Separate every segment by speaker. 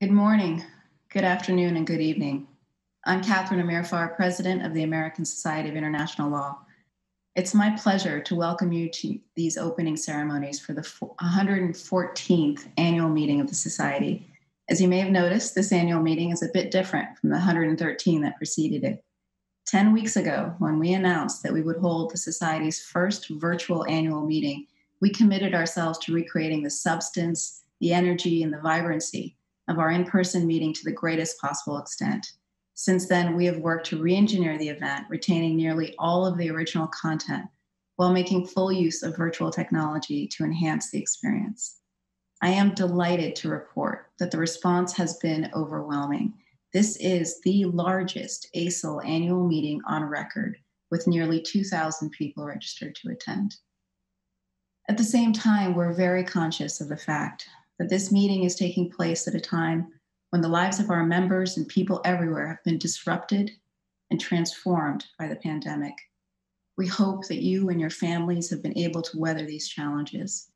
Speaker 1: Good morning, good afternoon, and good evening. I'm Catherine Amirfar, President of the American Society of International Law. It's my pleasure to welcome you to these opening ceremonies for the 114th annual meeting of the Society. As you may have noticed, this annual meeting is a bit different from the 113 that preceded it. 10 weeks ago, when we announced that we would hold the Society's first virtual annual meeting, we committed ourselves to recreating the substance, the energy, and the vibrancy of our in-person meeting to the greatest possible extent. Since then, we have worked to re-engineer the event, retaining nearly all of the original content while making full use of virtual technology to enhance the experience. I am delighted to report that the response has been overwhelming. This is the largest ASIL annual meeting on record, with nearly 2,000 people registered to attend. At the same time, we're very conscious of the fact that this meeting is taking place at a time when the lives of our members and people everywhere have been disrupted and transformed by the pandemic. We hope that you and your families have been able to weather these challenges.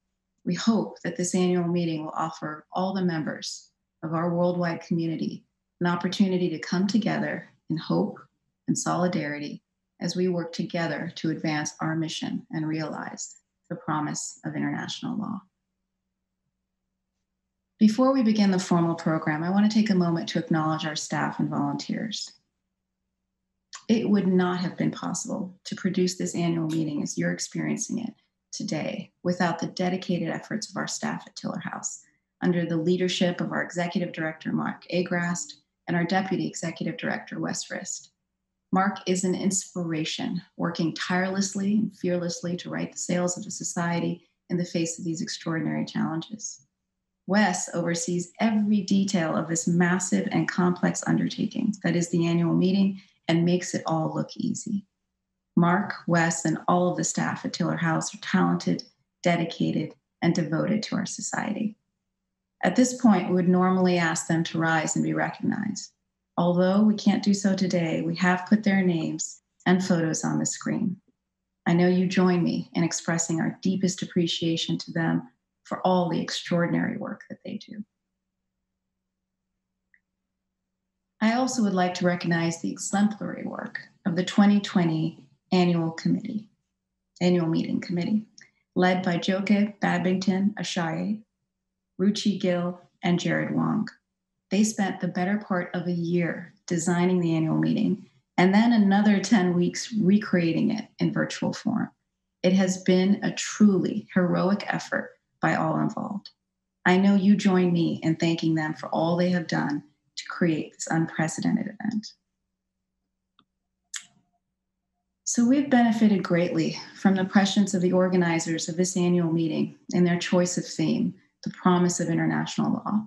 Speaker 1: We hope that this annual meeting will offer all the members of our worldwide community an opportunity to come together in hope and solidarity as we work together to advance our mission and realize the promise of international law. Before we begin the formal program, I want to take a moment to acknowledge our staff and volunteers. It would not have been possible to produce this annual meeting as you're experiencing it today without the dedicated efforts of our staff at Tiller House, under the leadership of our Executive Director, Mark Agrast, and our Deputy Executive Director, Wes Rist. Mark is an inspiration, working tirelessly and fearlessly to right the sails of the Society in the face of these extraordinary challenges. Wes oversees every detail of this massive and complex undertaking that is the annual meeting and makes it all look easy. Mark, Wes, and all of the staff at Tiller House are talented, dedicated, and devoted to our Society. At this point, we would normally ask them to rise and be recognized. Although we can't do so today, we have put their names and photos on the screen. I know you join me in expressing our deepest appreciation to them for all the extraordinary work that they do. I also would like to recognize the exemplary work of the 2020 Annual Meeting Committee, led by Joke Babington Ashaye, Ruchi Gill, and Jared Wong. They spent the better part of a year designing the annual meeting and then another 10 weeks recreating it in virtual form. It has been a truly heroic effort by all involved. I know you join me in thanking them for all they have done to create this unprecedented event. So we've benefited greatly from the prescience of the organizers of this annual meeting in their choice of theme, the promise of international law,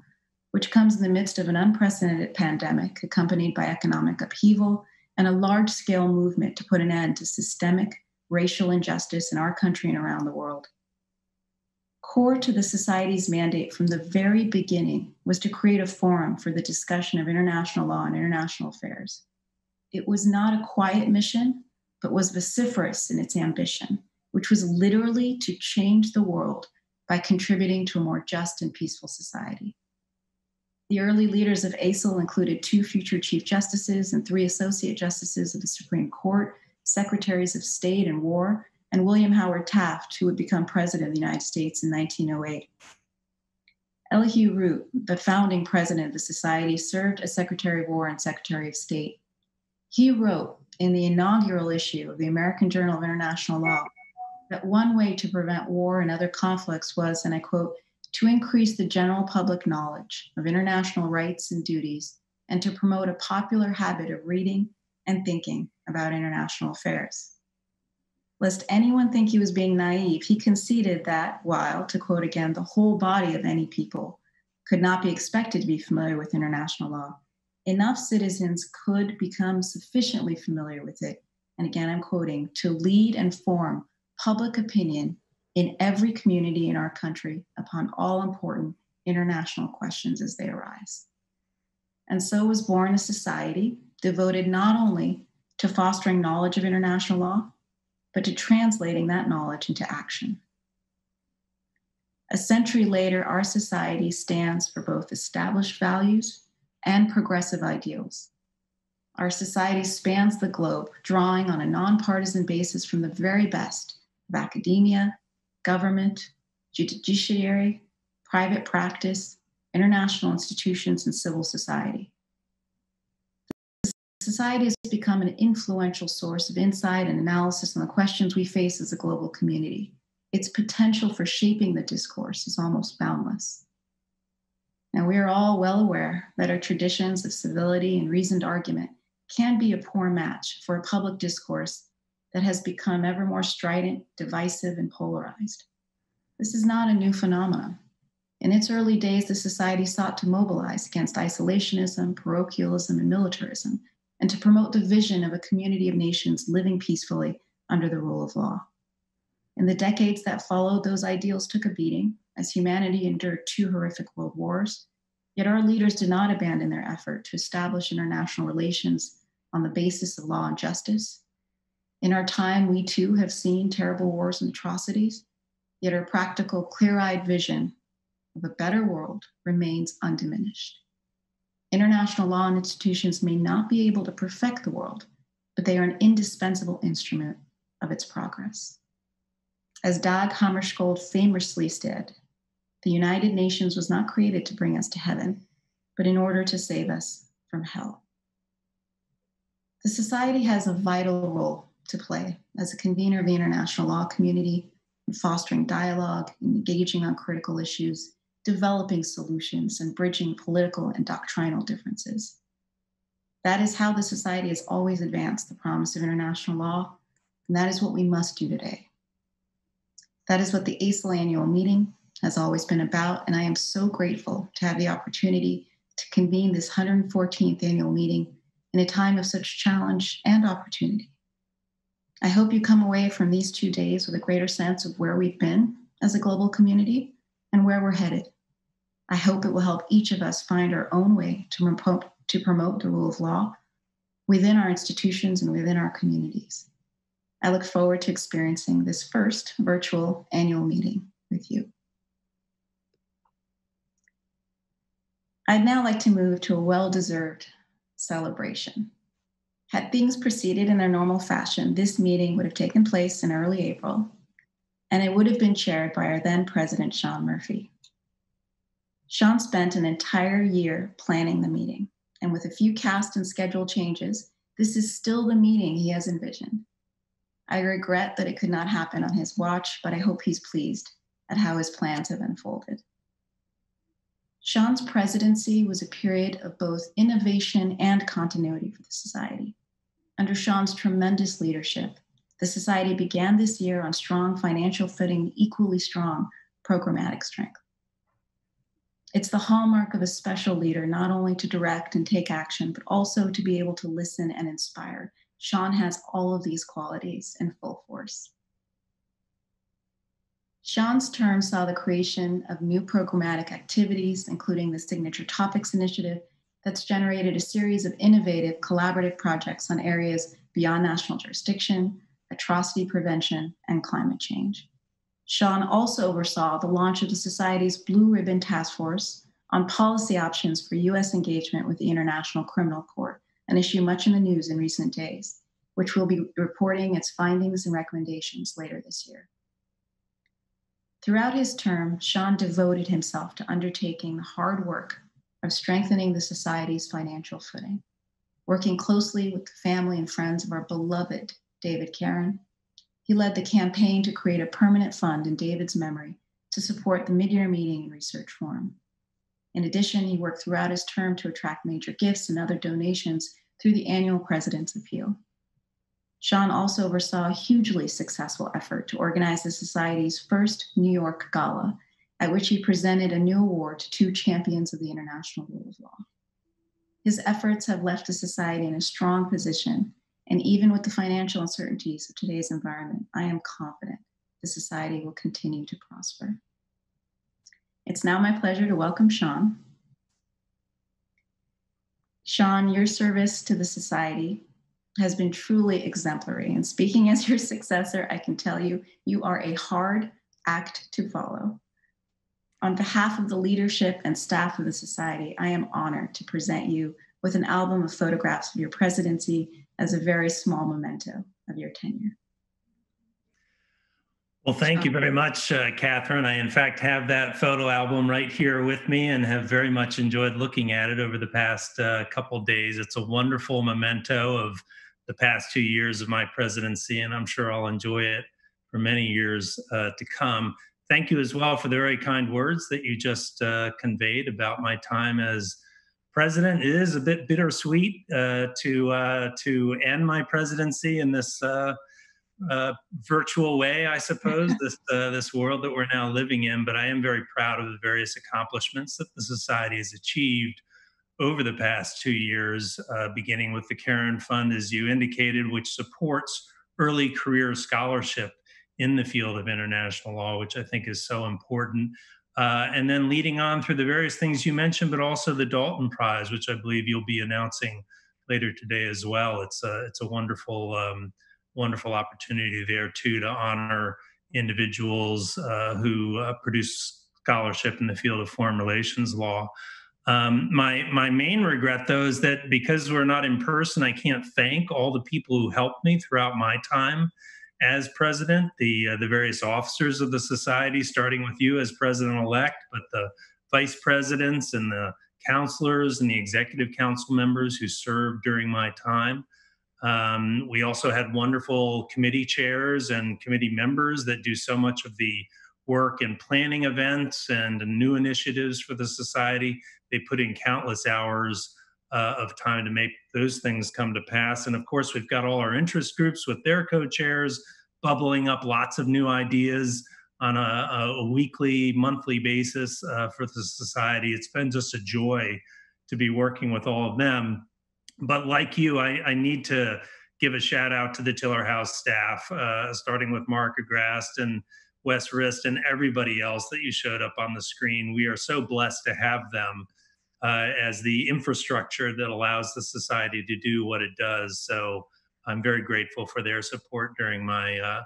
Speaker 1: which comes in the midst of an unprecedented pandemic accompanied by economic upheaval and a large-scale movement to put an end to systemic racial injustice in our country and around the world. Core to the Society's mandate from the very beginning was to create a forum for the discussion of international law and international affairs. It was not a quiet mission, but was vociferous in its ambition, which was literally to change the world by contributing to a more just and peaceful society. The early leaders of ASIL included 2 future Chief Justices and 3 Associate Justices of the Supreme Court, Secretaries of State and War, and William Howard Taft, who would become President of the United States in 1908. Elihu Root, the founding president of the Society, served as Secretary of War and Secretary of State. He wrote in the inaugural issue of the American Journal of International Law that one way to prevent war and other conflicts was, and I quote, to increase the general public knowledge of international rights and duties and to promote a popular habit of reading and thinking about international affairs. Lest anyone think he was being naive, he conceded that while, to quote again, the whole body of any people could not be expected to be familiar with international law, enough citizens could become sufficiently familiar with it, and again I'm quoting, to lead and form public opinion in every community in our country upon all important international questions as they arise. And so was born a society devoted not only to fostering knowledge of international law, but to translating that knowledge into action. A century later, our society stands for both established values and progressive ideals. Our society spans the globe, drawing on a nonpartisan basis from the very best of academia, government, judiciary, private practice, international institutions, and civil society. Society has become an influential source of insight and analysis on the questions we face as a global community. Its potential for shaping the discourse is almost boundless. Now, we are all well aware that our traditions of civility and reasoned argument can be a poor match for a public discourse that has become ever more strident, divisive, and polarized. This is not a new phenomenon. In its early days, the society sought to mobilize against isolationism, parochialism, and militarism, and to promote the vision of a community of nations living peacefully under the rule of law. In the decades that followed, those ideals took a beating as humanity endured 2 horrific world wars. Yet our leaders did not abandon their effort to establish international relations on the basis of law and justice. In our time, we too have seen terrible wars and atrocities, yet our practical, clear-eyed vision of a better world remains undiminished. International law and institutions may not be able to perfect the world, but they are an indispensable instrument of its progress. As Dag Hammarskjöld famously said, the United Nations was not created to bring us to heaven, but in order to save us from hell. The society has a vital role to play as a convener of the international law community in fostering dialogue, engaging on critical issues, developing solutions, and bridging political and doctrinal differences. That is how the society has always advanced the promise of international law, and that is what we must do today. That is what the ACIL annual meeting has always been about, and I am so grateful to have the opportunity to convene this 114th annual meeting in a time of such challenge and opportunity. I hope you come away from these 2 days with a greater sense of where we've been as a global community and where we're headed. I hope it will help each of us find our own way to promote the rule of law within our institutions and within our communities. I look forward to experiencing this first virtual annual meeting with you. I'd now like to move to a well-deserved celebration. Had things proceeded in their normal fashion, this meeting would have taken place in early April, and it would have been chaired by our then President, Sean Murphy. Sean spent an entire year planning the meeting, and with a few cast and schedule changes, this is still the meeting he has envisioned. I regret that it could not happen on his watch, but I hope he's pleased at how his plans have unfolded. Sean's presidency was a period of both innovation and continuity for the society. Under Sean's tremendous leadership, the society began this year on strong financial footing and equally strong programmatic strength. It's the hallmark of a special leader, not only to direct and take action, but also to be able to listen and inspire. Sean has all of these qualities in full force. Sean's term saw the creation of new programmatic activities, including the Signature Topics Initiative, that's generated a series of innovative collaborative projects on areas beyond national jurisdiction, atrocity prevention, and climate change. Sean also oversaw the launch of the Society's Blue Ribbon Task Force on policy options for U.S. engagement with the International Criminal Court, an issue much in the news in recent days, which will be reporting its findings and recommendations later this year. Throughout his term, Sean devoted himself to undertaking the hard work of strengthening the Society's financial footing, working closely with the family and friends of our beloved David Caron. He led the campaign to create a permanent fund in David's memory to support the mid-year meeting and research forum. In addition, he worked throughout his term to attract major gifts and other donations through the annual President's Appeal. Sean also oversaw a hugely successful effort to organize the Society's first New York Gala, at which he presented a new award to 2 champions of the international rule of law. His efforts have left the Society in a strong position, and even with the financial uncertainties of today's environment, I am confident the Society will continue to prosper. It's now my pleasure to welcome Sean. Sean, your service to the Society has been truly exemplary. And speaking as your successor, I can tell you, you are a hard act to follow. On behalf of the leadership and staff of the Society, I am honored to present you with an album of photographs of your presidency as a very small memento of your tenure.
Speaker 2: Well, thank you very much, Catherine. I, in fact, have that photo album right here with me and have very much enjoyed looking at it over the past couple days. It's a wonderful memento of the past 2 years of my presidency, and I'm sure I'll enjoy it for many years to come. Thank you as well for the very kind words that you just conveyed about my time as president. It is a bit bittersweet to end my presidency in this virtual way, I suppose, this world that we're now living in. But I am very proud of the various accomplishments that the society has achieved over the past 2 years, beginning with the Karen Fund, as you indicated, which supports early career scholarship in the field of international law, which I think is so important. And then leading on through the various things you mentioned, but also the Dalton Prize, which I believe you'll be announcing later today as well. It's a wonderful wonderful opportunity there too to honor individuals who produce scholarship in the field of foreign relations law. My main regret, though, is that because we're not in person, I can't thank all the people who helped me throughout my time as president, the various officers of the society, starting with you as president-elect, but the vice presidents and the counselors and the executive council members who served during my time. We also had wonderful committee chairs and committee members that do so much of the work in planning events and new initiatives for the society. They put in countless hours of time to make those things come to pass. And of course, we've got all our interest groups with their co-chairs bubbling up lots of new ideas on a weekly, monthly basis for the society. It's been just a joy to be working with all of them. But like you, I need to give a shout out to the Tiller House staff, starting with Mark Agrast and Wes Rist and everybody else that you showed up on the screen. We are so blessed to have them as the infrastructure that allows the society to do what it does. So I'm very grateful for their support during my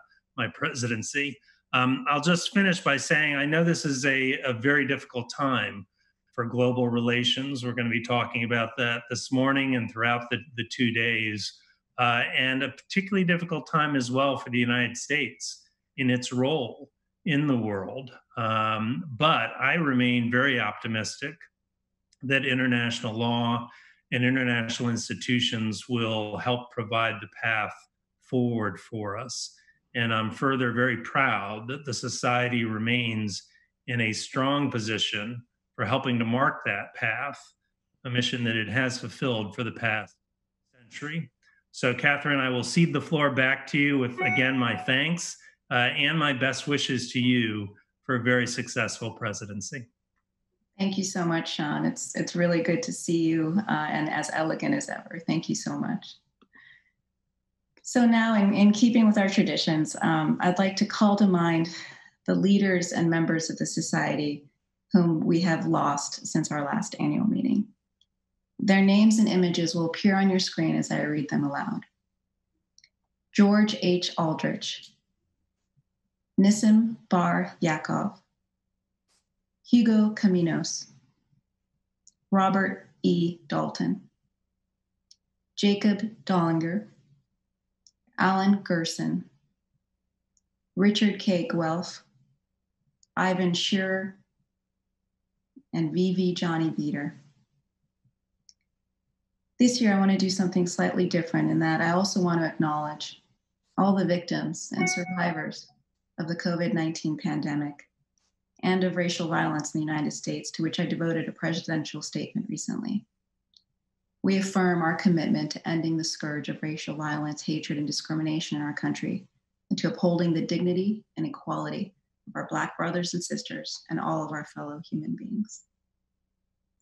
Speaker 2: presidency. I'll just finish by saying I know this is a very difficult time for global relations. We're going to be talking about that this morning and throughout the 2 days, and a particularly difficult time as well for the United States in its role in the world. But I remain very optimistic that international law and international institutions will help provide the path forward for us. And I'm further very proud that the society remains in a strong position for helping to mark that path, a mission that it has fulfilled for the past century. So, Catherine, I will cede the floor back to you with, again, my thanks and my best wishes to you for a very successful presidency.
Speaker 1: Thank you so much, Sean. It's really good to see you and as elegant as ever. Thank you so much. So now, in keeping with our traditions, I'd like to call to mind the leaders and members of the society whom we have lost since our last annual meeting. Their names and images will appear on your screen as I read them aloud. George H. Aldrich, Nissim Bar Yaakov, Hugo Caminos, Robert E. Dalton, Jacob Dollinger, Alan Gerson, Richard K. Guelph, Ivan Shearer, and V.V. Johnny Beater. This year, I want to do something slightly different in that I also want to acknowledge all the victims and survivors of the COVID-19 pandemic and of racial violence in the United States, to which I devoted a presidential statement recently. We affirm our commitment to ending the scourge of racial violence, hatred, and discrimination in our country, and to upholding the dignity and equality of our Black brothers and sisters and all of our fellow human beings.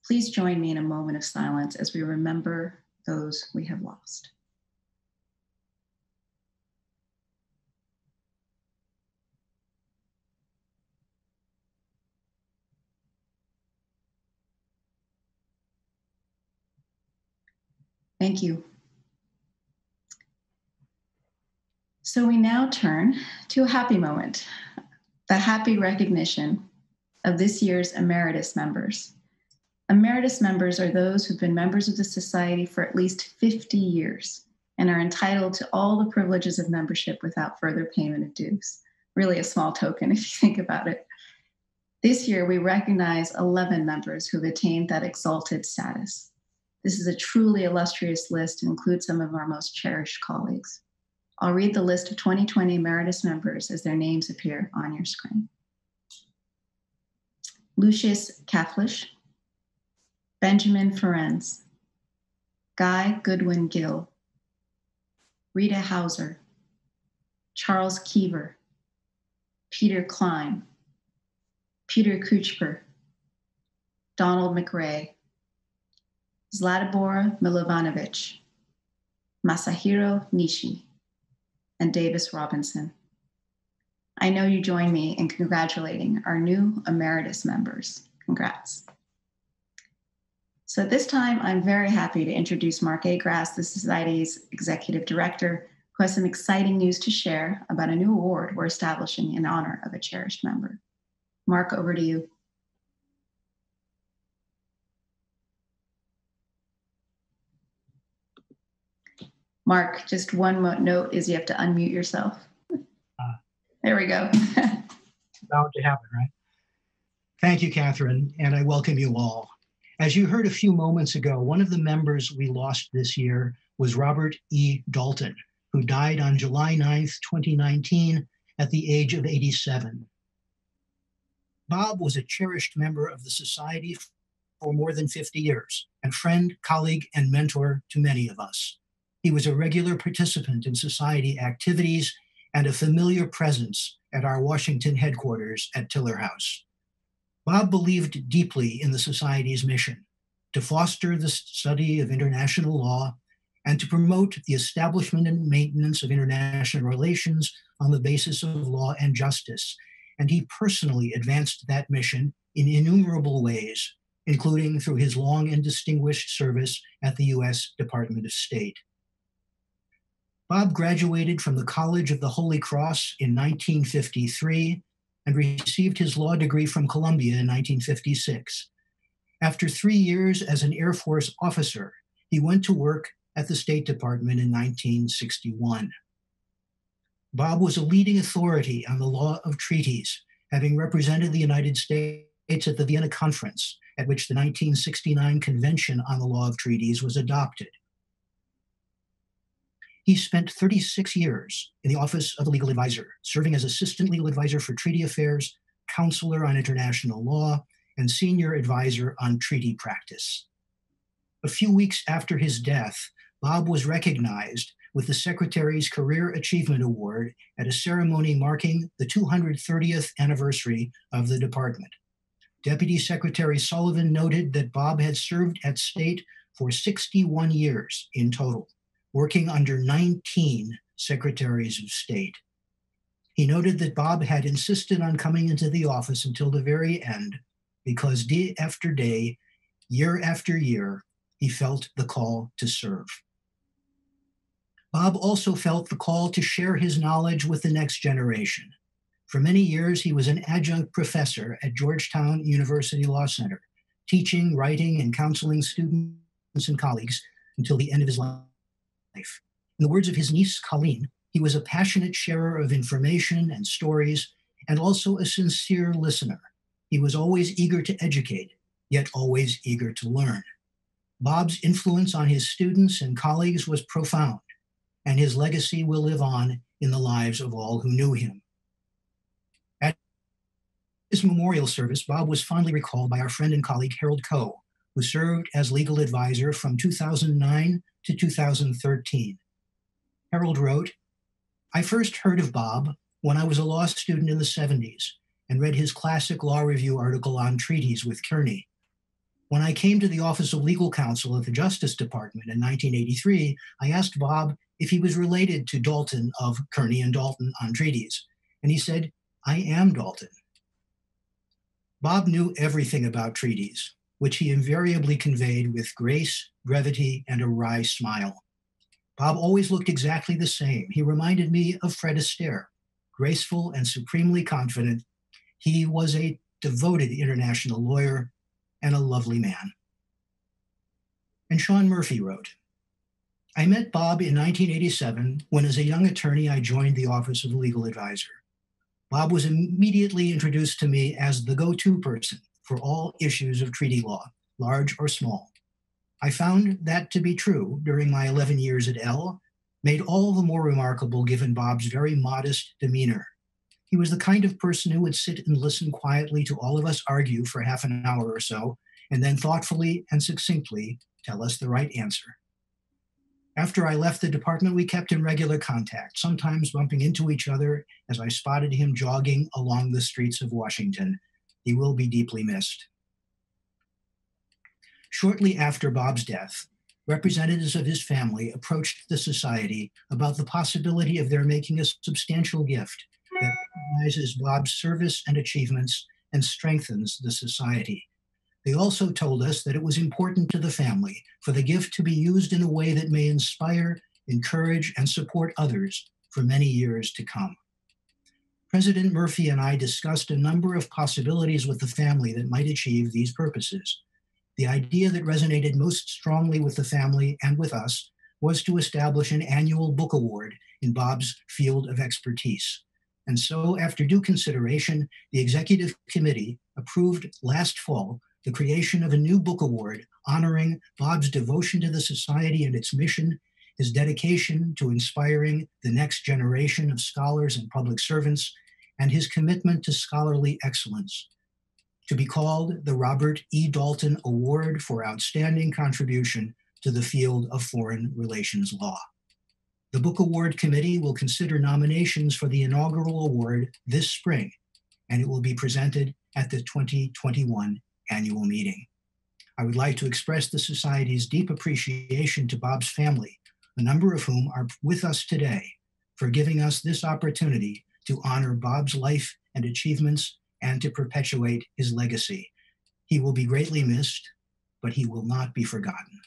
Speaker 1: Please join me in a moment of silence as we remember those we have lost. Thank you. So we now turn to a happy moment, the happy recognition of this year's emeritus members. Emeritus members are those who've been members of the Society for at least 50 years and are entitled to all the privileges of membership without further payment of dues. Really a small token if you think about it. This year, we recognize 11 members who've attained that exalted status. This is a truly illustrious list and includes some of our most cherished colleagues. I'll read the list of 2020 emeritus members as their names appear on your screen. Lucius Kaflish, Benjamin Ferenz, Guy Goodwin Gill, Rita Hauser, Charles Kiever, Peter Klein, Peter Kuchper, Donald McRae, Zlatibor Milovanovic, Masahiro Nishi, and Davis Robinson. I know you join me in congratulating our new emeritus members. Congrats. So at this time, I'm very happy to introduce Mark A. Grass, the Society's Executive Director, who has some exciting news to share about a new award we're establishing in honor of a cherished member. Mark, over to you. Mark, just one note is you have to unmute yourself. There we go.
Speaker 3: Bound to happen, right? Thank you, Catherine, and I welcome you all. As you heard a few moments ago, one of the members we lost this year was Robert E. Dalton, who died on July 9th, 2019, at the age of 87. Bob was a cherished member of the Society for more than 50 years, and friend, colleague, and mentor to many of us. He was a regular participant in Society activities and a familiar presence at our Washington headquarters at Tiller House. Bob believed deeply in the Society's mission to foster the study of international law and to promote the establishment and maintenance of international relations on the basis of law and justice. And he personally advanced that mission in innumerable ways, including through his long and distinguished service at the U.S. Department of State. Bob graduated from the College of the Holy Cross in 1953 and received his law degree from Columbia in 1956. After 3 years as an Air Force officer, he went to work at the State Department in 1961. Bob was a leading authority on the law of treaties, having represented the United States at the Vienna Conference, at which the 1969 Convention on the Law of Treaties was adopted. He spent 36 years in the Office of the Legal Advisor, serving as Assistant Legal Advisor for Treaty Affairs, Counselor on International Law, and Senior Advisor on Treaty Practice. A few weeks after his death, Bob was recognized with the Secretary's Career Achievement Award at a ceremony marking the 230th anniversary of the department. Deputy Secretary Sullivan noted that Bob had served at State for 61 years in total, working under 19 Secretaries of State. He noted that Bob had insisted on coming into the office until the very end because day after day, year after year, he felt the call to serve. Bob also felt the call to share his knowledge with the next generation. For many years, he was an adjunct professor at Georgetown University Law Center, teaching, writing, and counseling students and colleagues until the end of his life. In the words of his niece, Colleen, he was a passionate sharer of information and stories, and also a sincere listener. He was always eager to educate, yet always eager to learn. Bob's influence on his students and colleagues was profound, and his legacy will live on in the lives of all who knew him. At his memorial service, Bob was fondly recalled by our friend and colleague Harold Coe, who served as legal advisor from 2009 to 2013. Harold wrote, "I first heard of Bob when I was a law student in the 70s and read his classic law review article on treaties with Kearney. When I came to the Office of Legal Counsel at the Justice Department in 1983, I asked Bob if he was related to Dalton of Kearney and Dalton on treaties, and he said, 'I am Dalton.' Bob knew everything about treaties, which he invariably conveyed with grace, brevity, and a wry smile. Bob always looked exactly the same. He reminded me of Fred Astaire, graceful and supremely confident. He was a devoted international lawyer, and a lovely man. And Sean Murphy wrote, I met Bob in 1987 when, as a young attorney, I joined the Office of Legal Advisor. Bob was immediately introduced to me as the go-to person for all issues of treaty law, large or small. I found that to be true during my 11 years at L, made all the more remarkable given Bob's very modest demeanor. He was the kind of person who would sit and listen quietly to all of us argue for half an hour or so, and then thoughtfully and succinctly tell us the right answer. After I left the department, we kept in regular contact, sometimes bumping into each other as I spotted him jogging along the streets of Washington. He will be deeply missed. Shortly after Bob's death, representatives of his family approached the society about the possibility of their making a substantial gift that recognizes Bob's service and achievements and strengthens the society. They also told us that it was important to the family for the gift to be used in a way that may inspire, encourage, and support others for many years to come. President Murphy and I discussed a number of possibilities with the family that might achieve these purposes. The idea that resonated most strongly with the family and with us was to establish an annual book award in Bob's field of expertise. And so, after due consideration, the executive committee approved last fall the creation of a new book award honoring Bob's devotion to the society and its mission, his dedication to inspiring the next generation of scholars and public servants, and his commitment to scholarly excellence, to be called the Robert E. Dalton Award for Outstanding Contribution to the Field of Foreign Relations Law. The Book Award Committee will consider nominations for the inaugural award this spring, and it will be presented at the 2021 annual meeting. I would like to express the Society's deep appreciation to Bob's family, a number of whom are with us today, for giving us this opportunity to honor Bob's life and achievements and to perpetuate his legacy. He will be greatly missed, but he will not be forgotten.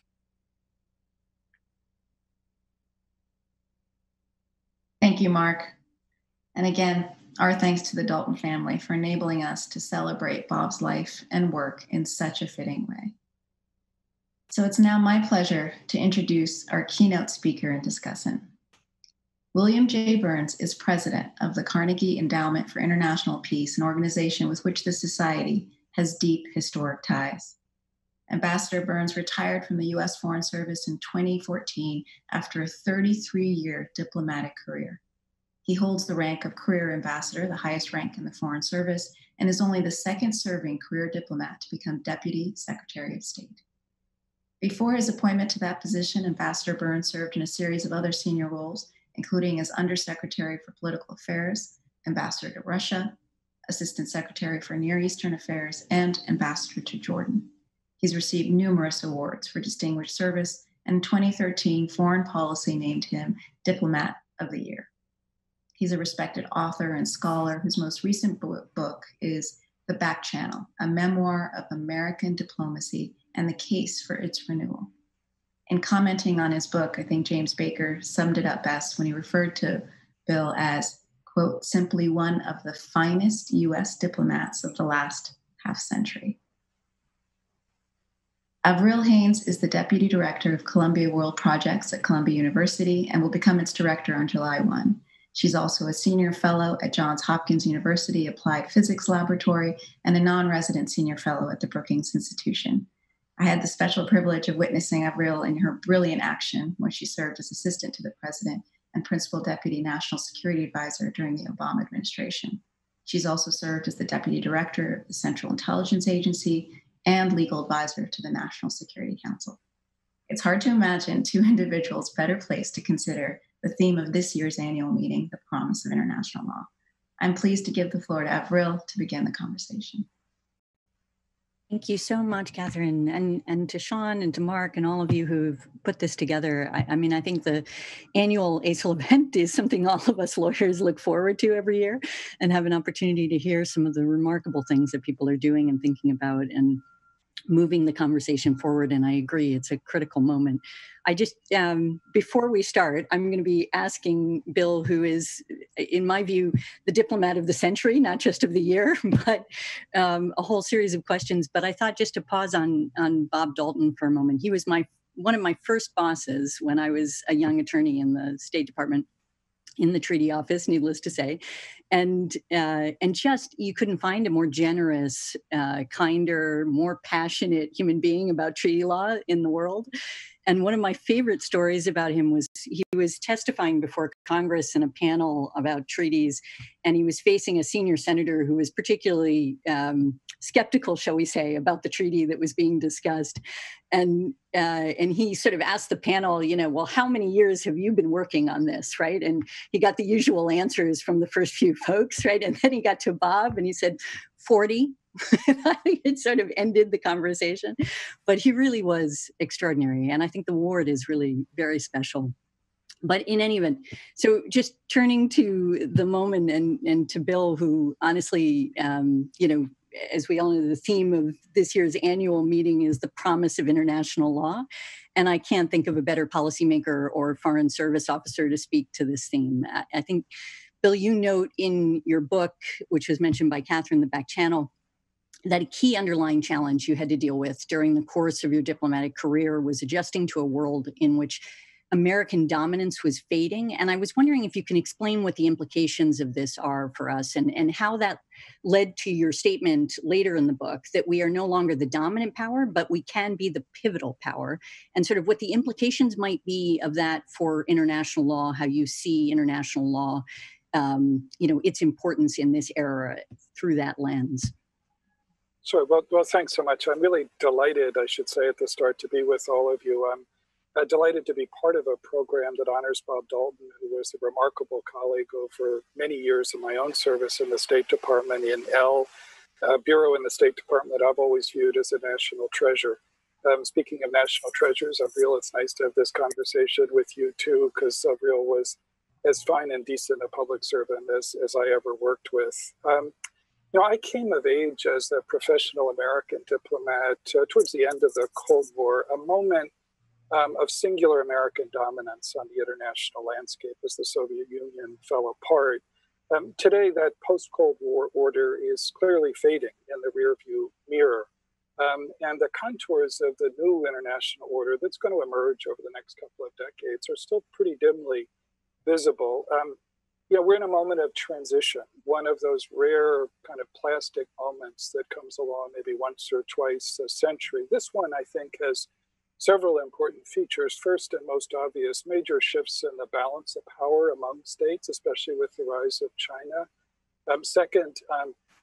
Speaker 1: Thank you, Mark. And again, our thanks to the Dalton family for enabling us to celebrate Bob's life and work in such a fitting way. So it's now my pleasure to introduce our keynote speaker and discussant. William J. Burns is president of the Carnegie Endowment for International Peace, an organization with which the Society has deep historic ties. Ambassador Burns retired from the U.S. Foreign Service in 2014 after a 33-year diplomatic career. He holds the rank of Career Ambassador, the highest rank in the Foreign Service, and is only the second serving career diplomat to become Deputy Secretary of State. Before his appointment to that position, Ambassador Burns served in a series of other senior roles, including as Undersecretary for Political Affairs, Ambassador to Russia, Assistant Secretary for Near Eastern Affairs, and Ambassador to Jordan. He's received numerous awards for distinguished service, and in 2013, Foreign Policy named him Diplomat of the Year. He's a respected author and scholar whose most recent book is The Back Channel, a memoir of American diplomacy and the case for its renewal. In commenting on his book, I think James Baker summed it up best when he referred to Bill as, quote, simply one of the finest U.S. diplomats of the last half century. Avril Haines is the Deputy Director of Columbia World Projects at Columbia University and will become its director on July 1. She's also a senior fellow at Johns Hopkins University Applied Physics Laboratory and a non-resident senior fellow at the Brookings Institution. I had the special privilege of witnessing Avril in her brilliant action when she served as assistant to the president and principal deputy national security advisor during the Obama administration. She's also served as the deputy director of the Central Intelligence Agency and legal advisor to the National Security Council. It's hard to imagine two individuals better placed to consider the theme of this year's annual meeting, the promise of international law. I'm pleased to give the floor to Avril to begin the conversation.
Speaker 4: Thank you so much, Catherine, and to Sean and to Mark and all of you who've put this together. I mean, I think the annual ASIL event is something all of us lawyers look forward to every year and have an opportunity to hear some of the remarkable things that people are doing and thinking about. And moving the conversation forward. And I agree, it's a critical moment. I just, before we start, I'm going to be asking Bill, who is, in my view, the diplomat of the century, not just of the year, but a whole series of questions. But I thought just to pause on Bob Dalton for a moment. He was one of my first bosses when I was a young attorney in the State Department, in the treaty office, needless to say. And just, you couldn't find a more generous, kinder, more passionate human being about treaty law in the world. And one of my favorite stories about him was he was testifying before Congress in a panel about treaties, and he was facing a senior senator who was particularly skeptical, shall we say, about the treaty that was being discussed. And he sort of asked the panel, well, how many years have you been working on this, right? And he got the usual answers from the first few folks, right? And then he got to Bob and he said, 40. It sort of ended the conversation, but he really was extraordinary. And I think the award is really very special. But in any event, so just turning to the moment and to Bill, who honestly, as we all know, the theme of this year's annual meeting is the promise of international law. And I can't think of a better policymaker or foreign service officer to speak to this theme. I think, Bill, you note in your book, which was mentioned by Catherine, the back channel, that a key underlying challenge you had to deal with during the course of your diplomatic career was adjusting to a world in which American dominance was fading. And I was wondering if you can explain what the implications of this are for us and how that led to your statement later in the book that we are no longer the dominant power, but we can be the pivotal power, and sort of what the implications might be of that for international law, how you see international law, its importance in this era through that lens.
Speaker 5: Sure. Well, thanks so much. I'm really delighted, I should say at the start, to be with all of you. I'm delighted to be part of a program that honors Bob Dalton, who was a remarkable colleague over many years of my own service in the State Department, in bureau in the State Department that I've always viewed as a national treasure. Speaking of national treasures, Avril, it's nice to have this conversation with you too, because Avril was as fine and decent a public servant as I ever worked with. I came of age as a professional American diplomat towards the end of the Cold War, a moment of singular American dominance on the international landscape as the Soviet Union fell apart. Today, that post-Cold War order is clearly fading in the rearview mirror. And the contours of the new international order that's going to emerge over the next couple of decades are still pretty dimly visible. We're in a moment of transition, one of those rare kind of plastic moments that comes along maybe once or twice a century. This one, I think, has several important features. First and most obvious, major shifts in the balance of power among states, especially with the rise of China. Second,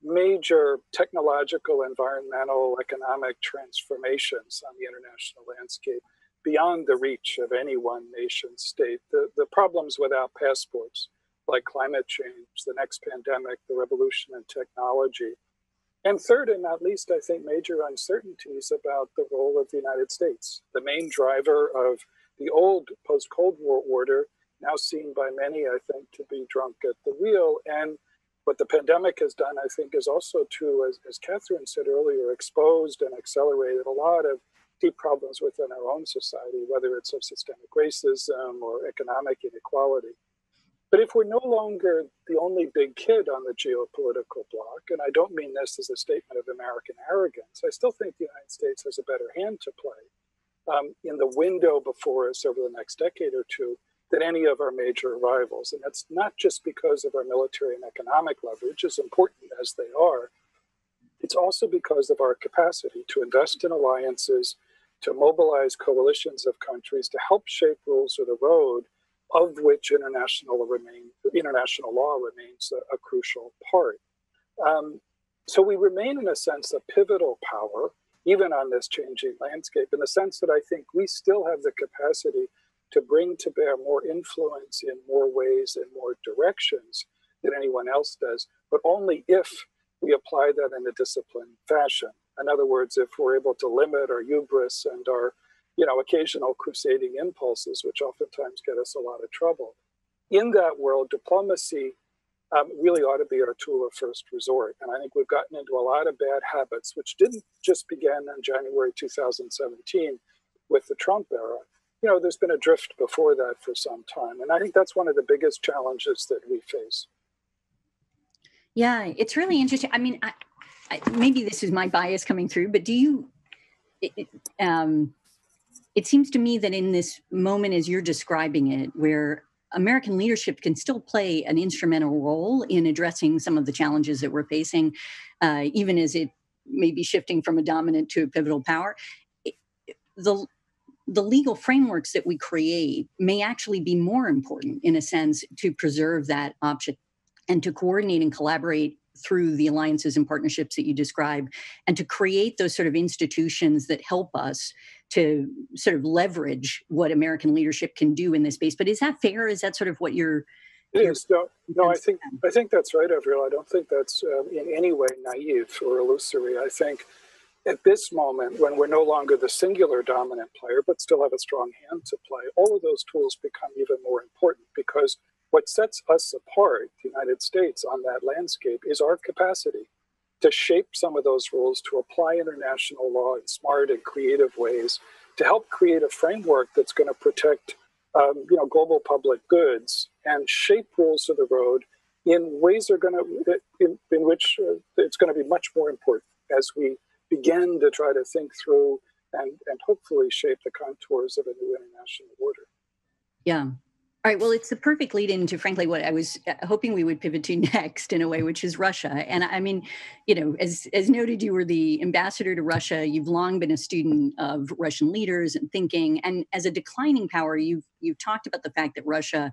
Speaker 5: major technological, environmental, economic transformations on the international landscape beyond the reach of any one nation state. The problems without passports, like climate change, the next pandemic, the revolution in technology. And third, and not least, I think major uncertainties about the role of the United States, the main driver of the old post-Cold War order, now seen by many, I think, to be drunk at the wheel. And what the pandemic has done, I think, is also to, as Catherine said earlier, exposed and accelerated a lot of deep problems within our own society, whether it's of systemic racism or economic inequality. But if we're no longer the only big kid on the geopolitical block, and I don't mean this as a statement of American arrogance, I still think the United States has a better hand to play in the window before us over the next decade or two than any of our major rivals. And that's not just because of our military and economic leverage, as important as they are. It's also because of our capacity to invest in alliances, to mobilize coalitions of countries, to help shape rules of the road, of which international law remains a crucial part. So we remain, in a sense, a pivotal power, even on this changing landscape, in the sense that I think we still have the capacity to bring to bear more influence in more ways and more directions than anyone else does, but only if we apply that in a disciplined fashion. In other words, if we're able to limit our hubris and our occasional crusading impulses, which oftentimes get us a lot of trouble. In that world, diplomacy really ought to be our tool of first resort. And I think we've gotten into a lot of bad habits, which didn't just begin in January 2017 with the Trump era. You know, there's been a drift before that for some time. And I think that's one of the biggest challenges that we face.
Speaker 4: Yeah, it's really interesting. I mean, maybe this is my bias coming through, but do you, it seems to me that in this moment, as you're describing it, where American leadership can still play an instrumental role in addressing some of the challenges that we're facing, even as it may be shifting from a dominant to a pivotal power. The legal frameworks that we create may actually be more important, in a sense, to preserve that option and to coordinate and collaborate through the alliances and partnerships that you describe, and to create those sort of institutions that help us to sort of leverage what American leadership can do in this space. But is that fair? Is that sort of what you're...
Speaker 5: It is. No, I think that's right, Avril. I don't think that's in any way naive or illusory. I think at this moment, when we're no longer the singular dominant player, but still have a strong hand to play, all of those tools become even more important, because what sets us apart, the United States, on that landscape is our capacity to shape some of those rules, to apply international law in smart and creative ways, to help create a framework that's going to protect global public goods and shape rules of the road in ways in which it's going to be much more important as we begin to try to think through and hopefully shape the contours of a new international order.
Speaker 4: Yeah. All right. Well, it's the perfect lead into, frankly, what I was hoping we would pivot to next, in a way, which is Russia. And I mean, you know, as noted, you were the ambassador to Russia. You've long been a student of Russian leaders and thinking. And as a declining power, you've talked about the fact that Russia,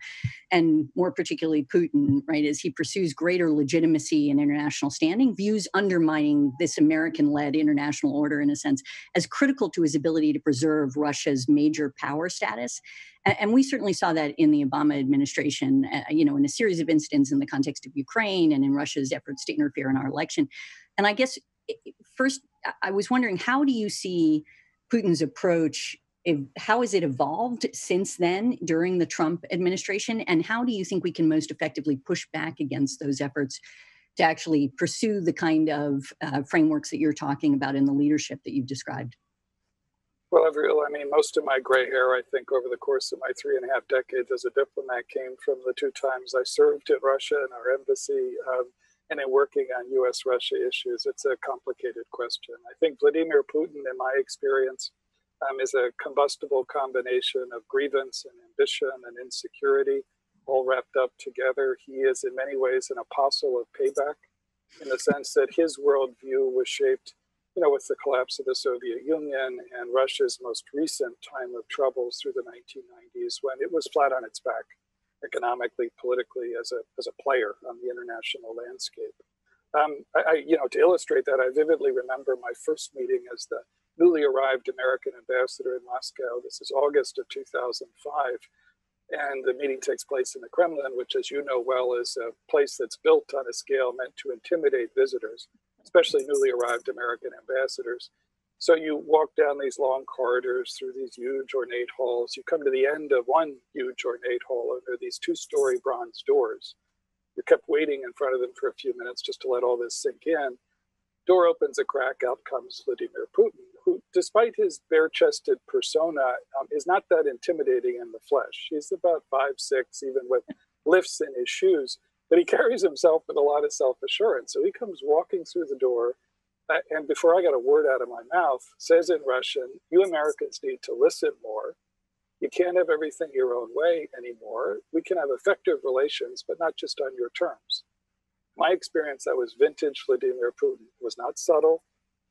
Speaker 4: and more particularly Putin, right, as he pursues greater legitimacy and international standing, views undermining this American-led international order, in a sense, as critical to his ability to preserve Russia's major power status. And we certainly saw that in the Obama administration, in a series of incidents in the context of Ukraine and in Russia's efforts to interfere in our election. And I guess first, I was wondering, how do you see Putin's approach? How has it evolved since then during the Trump administration? And how do you think we can most effectively push back against those efforts to actually pursue the kind of frameworks that you're talking about in the leadership that you've described?
Speaker 5: Well, Avril, I mean, most of my gray hair, I think, over the course of my 3.5 decades as a diplomat came from the 2 times I served at Russia in our embassy and in working on U.S.-Russia issues. It's a complicated question. I think Vladimir Putin, in my experience, is a combustible combination of grievance and ambition and insecurity, all wrapped up together. He is, in many ways, an apostle of payback, in the sense that his worldview was shaped with the collapse of the Soviet Union and Russia's most recent time of troubles through the 1990s, when it was flat on its back, economically, politically, as a player on the international landscape. To illustrate that, I vividly remember my first meeting as the newly arrived American ambassador in Moscow. This is August of 2005. And the meeting takes place in the Kremlin, which, as you know well, is a place that's built on a scale meant to intimidate visitors, especially newly arrived American ambassadors. So you walk down these long corridors through these huge ornate halls. You come to the end of one huge ornate hall, and there are these 2-story bronze doors. You kept waiting in front of them for a few minutes just to let all this sink in. Door opens a crack, out comes Vladimir Putin, who, despite his bare-chested persona, is not that intimidating in the flesh. He's about 5'6", even with lifts in his shoes. But he carries himself with a lot of self-assurance. So he comes walking through the door, and before I got a word out of my mouth, says in Russian, "You Americans need to listen more. You can't have everything your own way anymore. We can have effective relations, but not just on your terms." My experience, that was vintage Vladimir Putin. It was not subtle.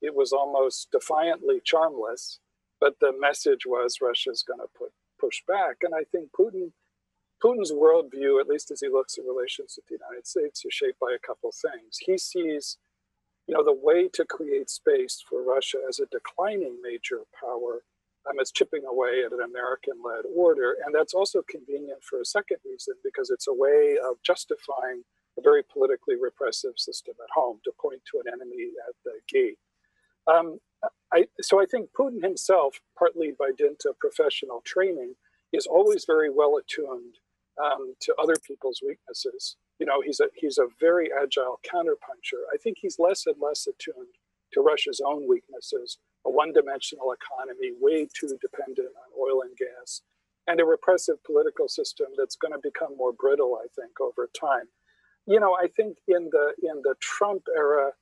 Speaker 5: It was almost defiantly charmless. But the message was Russia's going to push back. And I think Putin's worldview, at least as he looks at relations with the United States, is shaped by a couple of things. He sees, the way to create space for Russia as a declining major power as chipping away at an American-led order. And that's also convenient for a second reason, because it's a way of justifying a very politically repressive system at home, to point to an enemy at the gate. So I think Putin himself, partly by dint of professional training, is always very well attuned to other people's weaknesses. he's a very agile counterpuncher. I think he's less and less attuned to Russia's own weaknesses, a one-dimensional economy, way too dependent on oil and gas, and a repressive political system that's going to become more brittle, I think, over time. I think in the Trump era,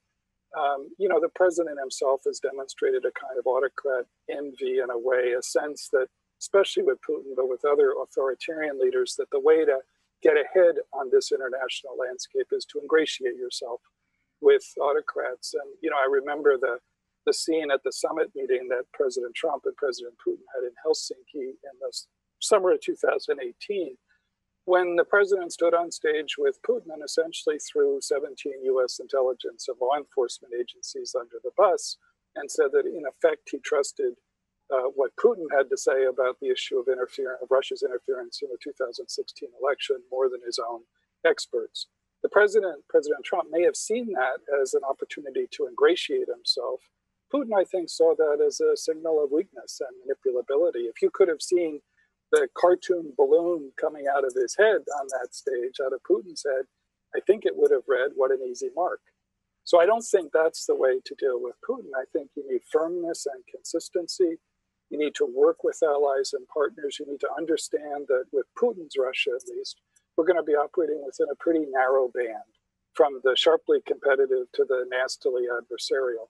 Speaker 5: the president himself has demonstrated a kind of autocrat envy in a way, a sense that, especially with Putin, but with other authoritarian leaders, that the way to get ahead on this international landscape is to ingratiate yourself with autocrats. And, I remember the scene at the summit meeting that President Trump and President Putin had in Helsinki in the summer of 2018, when the president stood on stage with Putin and essentially threw 17 US intelligence and law enforcement agencies under the bus and said that, in effect, he trusted what Putin had to say about the issue of Russia's interference in the 2016 election more than his own experts. President Trump, may have seen that as an opportunity to ingratiate himself. Putin, I think, saw that as a signal of weakness and manipulability. If you could have seen the cartoon balloon coming out of his head on that stage, out of Putin's head, I think it would have read, "What an easy mark." So I don't think that's the way to deal with Putin. I think you need firmness and consistency. You need to work with allies and partners. You need to understand that with Putin's Russia, at least, we're going to be operating within a pretty narrow band, from the sharply competitive to the nastily adversarial.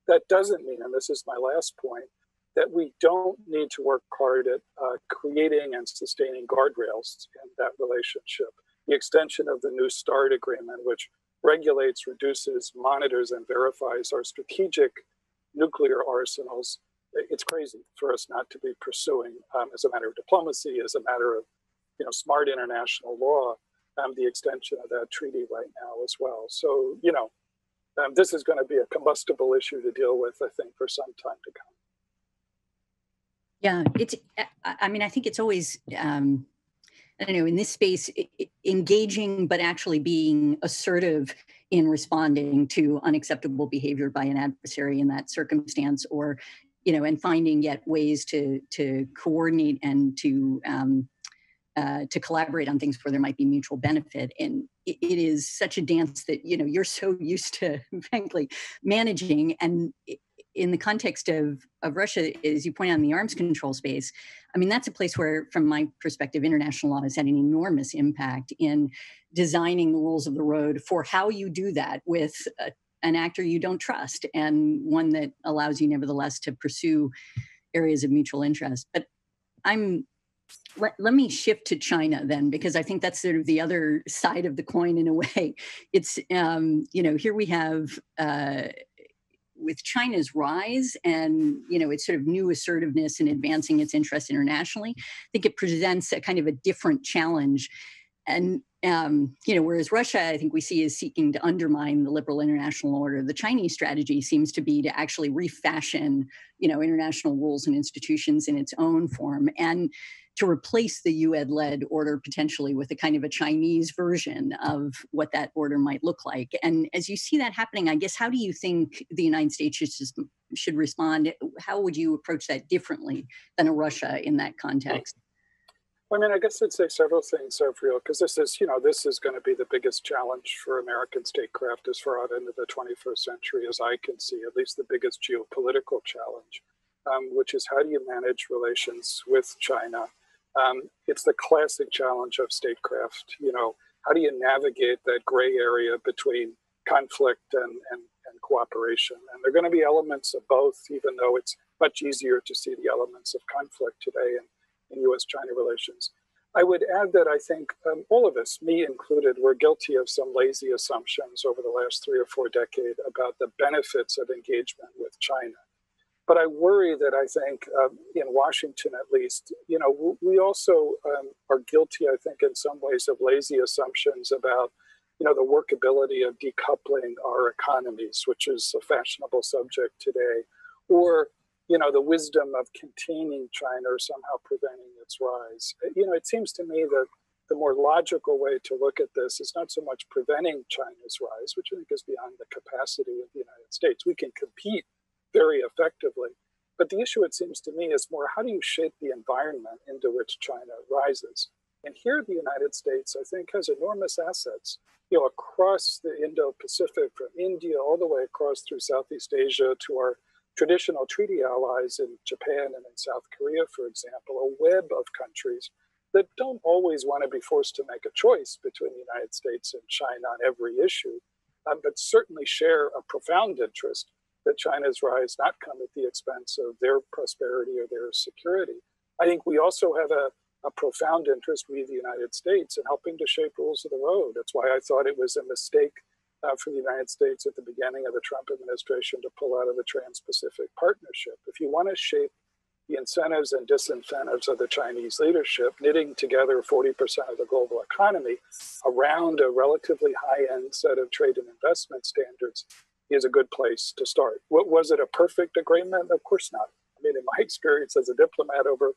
Speaker 5: That doesn't mean, and this is my last point, that we don't need to work hard at creating and sustaining guardrails in that relationship. The extension of the New START agreement, which regulates, reduces, monitors, and verifies our strategic nuclear arsenals, it's crazy for us not to be pursuing, as a matter of diplomacy, as a matter of smart international law, the extension of that treaty right now as well. So, this is going to be a combustible issue to deal with, I think, for some time to come.
Speaker 4: Yeah, I think it's always, I don't know, in this space, engaging, but actually being assertive in responding to unacceptable behavior by an adversary in that circumstance, or, and finding yet ways to coordinate and to collaborate on things where there might be mutual benefit. And it is such a dance that, you're so used to, frankly, managing. And in the context of Russia, as you point out, in the arms control space, that's a place where, from my perspective, international law has had an enormous impact in designing the rules of the road for how you do that with an actor you don't trust, and one that allows you, nevertheless, to pursue areas of mutual interest. But let me shift to China then, because I think that's sort of the other side of the coin in a way. It's, here we have, with China's rise and, its sort of new assertiveness in advancing its interests internationally, I think it presents a kind of a different challenge. And, whereas Russia, I think we see, is seeking to undermine the liberal international order, the Chinese strategy seems to be to actually refashion, international rules and institutions in its own form, and to replace the UN-led order potentially with a kind of a Chinese version of what that order might look like. And as you see that happening, I guess, how do you think the United States should respond? How would you approach that differently than a Russia in that context?
Speaker 5: Well, I guess I'd say several things, Avril, because this is going to be the biggest challenge for American statecraft as far out into the 21st century as I can see, at least the biggest geopolitical challenge, which is how do you manage relations with China? It's the classic challenge of statecraft. How do you navigate that gray area between conflict and cooperation? And there are going to be elements of both, even though it's much easier to see the elements of conflict today in U.S.-China relations. I would add that I think all of us, me included, were guilty of some lazy assumptions over the last 3 or 4 decades about the benefits of engagement with China. But I worry that I think in Washington, at least, we also are guilty, I think, in some ways of lazy assumptions about, the workability of decoupling our economies, which is a fashionable subject today, or, the wisdom of containing China or somehow preventing its rise. It seems to me that the more logical way to look at this is not so much preventing China's rise, which I think is beyond the capacity of the United States. We can compete very effectively. But the issue, it seems to me, is more how do you shape the environment into which China rises? And here the United States, I think, has enormous assets, across the Indo-Pacific, from India all the way across through Southeast Asia to our traditional treaty allies in Japan and in South Korea, for example, a web of countries that don't always want to be forced to make a choice between the United States and China on every issue, but certainly share a profound interest that China's rise not come at the expense of their prosperity or their security. I think we also have a profound interest, we the United States, in helping to shape rules of the road. That's why I thought it was a mistake for the United States at the beginning of the Trump administration to pull out of the Trans-Pacific Partnership. If you want to shape the incentives and disincentives of the Chinese leadership, knitting together 40% of the global economy around a relatively high-end set of trade and investment standards is a good place to start. Was it a perfect agreement? Of course not. I mean, in my experience as a diplomat over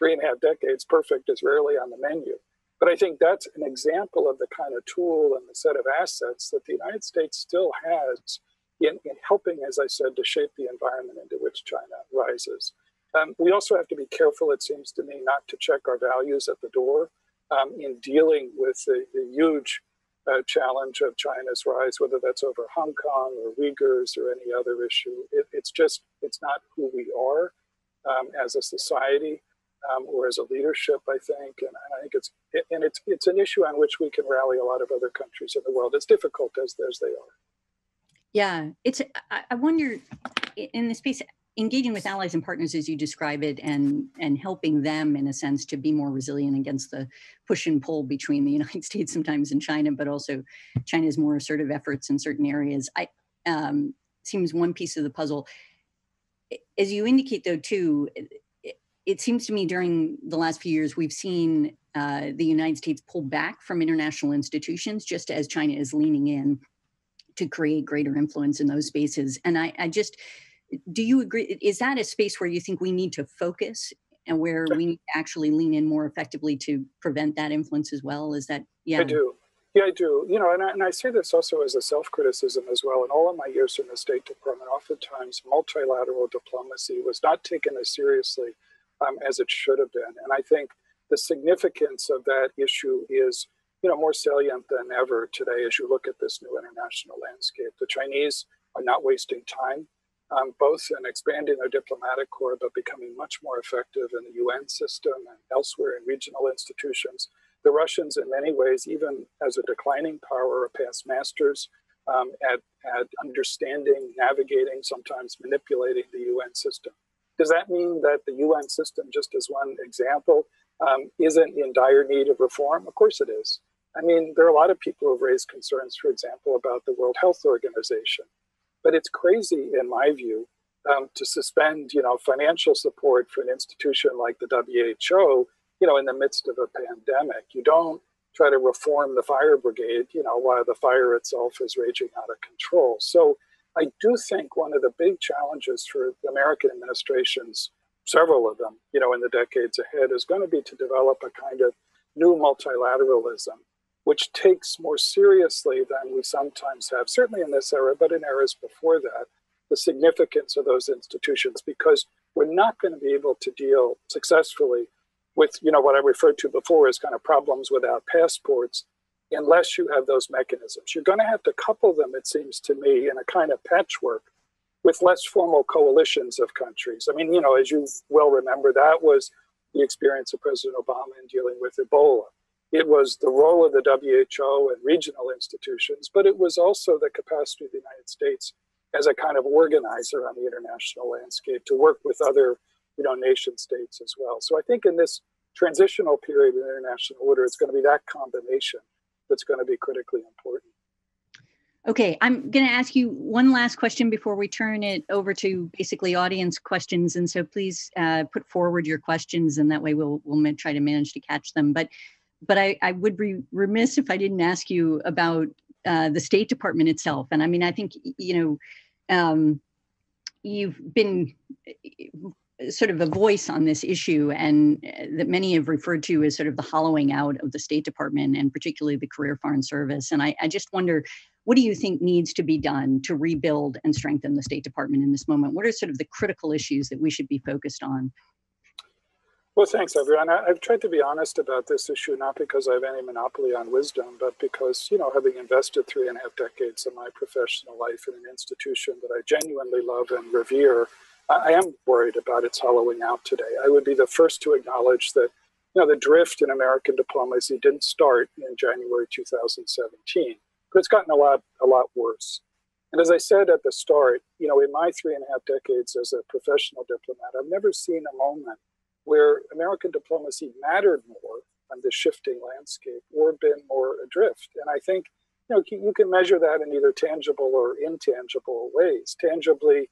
Speaker 5: 3.5 decades, perfect is rarely on the menu. But I think that's an example of the kind of tool and the set of assets that the United States still has in helping, as I said, to shape the environment into which China rises. We also have to be careful, it seems to me, not to check our values at the door in dealing with the huge challenge of China's rise, whether that's over Hong Kong or Uyghurs or any other issue. It's not who we are as a society or as a leadership, I think. And I think it's an issue on which we can rally a lot of other countries in the world, as difficult as they are.
Speaker 4: Yeah, I wonder, in the space, engaging with allies and partners as you describe it, and helping them in a sense to be more resilient against the push and pull between the United States sometimes and China, but also China's more assertive efforts in certain areas, seems one piece of the puzzle. As you indicate, though, too, it seems to me during the last few years, we've seen the United States pull back from international institutions just as China is leaning in to create greater influence in those spaces. And I just, do you agree? Is that a space where you think we need to focus and where we need to actually lean in more effectively to prevent that influence as well? Is that, yeah?
Speaker 5: I do. Yeah, I do. And I say this also as a self-criticism as well. In all of my years in the State Department, oftentimes multilateral diplomacy was not taken as seriously as it should have been. And I think the significance of that issue is, more salient than ever today as you look at this new international landscape. The Chinese are not wasting time, both in expanding their diplomatic corps, but becoming much more effective in the UN system and elsewhere in regional institutions. The Russians, in many ways, even as a declining power, are past masters at understanding, navigating, sometimes manipulating the UN system. Does that mean that the UN system, just as one example, isn't in dire need of reform? Of course it is. I mean, there are a lot of people who have raised concerns, for example, about the World Health Organization. But it's crazy, in my view, to suspend, financial support for an institution like the WHO, in the midst of a pandemic. You don't try to reform the fire brigade, while the fire itself is raging out of control. So I do think one of the big challenges for the American administrations, several of them, in the decades ahead, is going to be to develop a kind of new multilateralism, which takes more seriously than we sometimes have, certainly in this era, but in eras before that, the significance of those institutions, because we're not going to be able to deal successfully with, what I referred to before as kind of problems without passports, unless you have those mechanisms. You're going to have to couple them, it seems to me, in a kind of patchwork with less formal coalitions of countries. I mean, as you well remember, that was the experience of President Obama in dealing with Ebola. It was the role of the WHO and regional institutions, but it was also the capacity of the United States as a kind of organizer on the international landscape to work with other, nation states as well. So I think in this transitional period in international order, it's going to be that combination that's going to be critically important.
Speaker 4: Okay, I'm going to ask you one last question before we turn it over to basically audience questions. And so please put forward your questions, and that way we'll try to manage to catch them. But I would be remiss if I didn't ask you about the State Department itself. And I mean, I think, you've been sort of a voice on this issue, and that many have referred to as sort of the hollowing out of the State Department, and particularly the Career Foreign Service. And I just wonder, what do you think needs to be done to rebuild and strengthen the State Department in this moment? What are sort of the critical issues that we should be focused on?
Speaker 5: Well, thanks, everyone. I've tried to be honest about this issue, not because I have any monopoly on wisdom, but because, having invested 3.5 decades of my professional life in an institution that I genuinely love and revere, I am worried about its hollowing out today. I would be the first to acknowledge that, the drift in American diplomacy didn't start in January 2017, but it's gotten a lot worse. And as I said at the start, in my 3.5 decades as a professional diplomat, I've never seen a moment where American diplomacy mattered more on the shifting landscape or been more adrift. And I think, you can measure that in either tangible or intangible ways. Tangibly,